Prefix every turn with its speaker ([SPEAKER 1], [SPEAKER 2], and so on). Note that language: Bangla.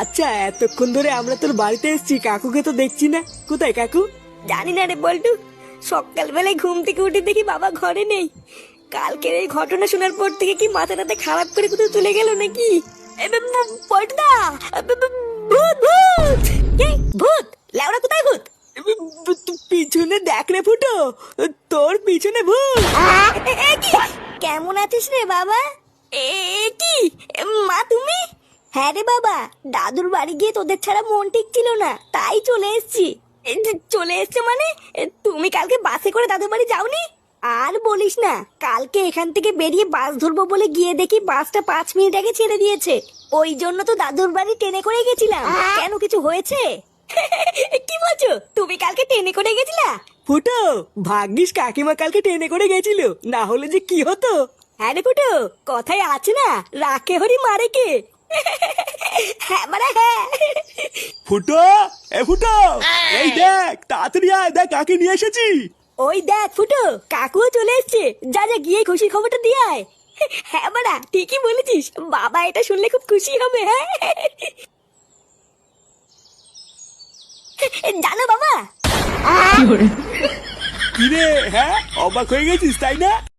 [SPEAKER 1] আচ্ছা, এতক্ষণ ধরে আমরা তোর বাড়িতে এসেছি, কাকুকে তো দেখছি না। কোথায় কাকু?
[SPEAKER 2] জানি না রে বল্টু, সকালবেলায় ঘুম থেকে উঠে দেখি বাবা ঘরে নেই। কালকের এই ঘটনা শোনার পর থেকে কি মাথাটাতে খারাপ করে কোথাও চলে গেল নাকি? পল্টুদা, ভূত ভূত! এই, ভূত! লেওড়া কোথায় ভূত?
[SPEAKER 1] পিছনে দেখ রে ফুটো, তোর পিছনে ভূত।
[SPEAKER 2] এ কি? কেমন আছিস রে বাবা? এ কি? মা তুমি? হ্যাঁ রে বাবা, দাদুর বাড়ি গিয়ে তোদের ছাড়া মন ঠিক ছিল না, তাই চলে এসেছি। চলে এসছো মানে? তুমি কালকে বাসে করে দাদুর বাড়ি যাওনি? আর বলিস না, কালকে এখান থেকে বেরিয়ে বাস ধরবো বলে গিয়ে দেখি বাসটা 5 মিনিট আগে ছেড়ে দিয়েছে। ওই জন্য তো দাদুর বাড়ি ট্রেনে করে গেছিলাম। কেন, কিছু হয়েছে? কি বলছো, তুমি কালকে ট্রেনে করে গেছিলা?
[SPEAKER 1] ফুটো, ভাগ্যিস কাকিমা কালকে ট্রেনে করে গেছিল, না হলে যে কি হতো।
[SPEAKER 2] হ্যাঁ রে ফুটো, কথায় আছে না, রাখে হরি মারে কে। হ্যাঁ মানে হ্যাঁ।
[SPEAKER 1] ফুটো, এ ফুটো, এই দেখ তাড়াতাড়ি আয়, দেখ কাকে নিয়ে এসেছি।
[SPEAKER 2] ওই দেখ ফুটো, কাকুও চলে এসছে। যা যা গিয়ে খুশির খবরটা দিয়ে আয়। হ্যাঁ বাড়া, ঠিকই বলেছিস, বাবা এটা শুনলে খুব খুশি হবে। হ্যাঁ জানো বাবা,
[SPEAKER 1] কিরে, হ্যাঁ অবাক হয়ে গেছিস তাই না?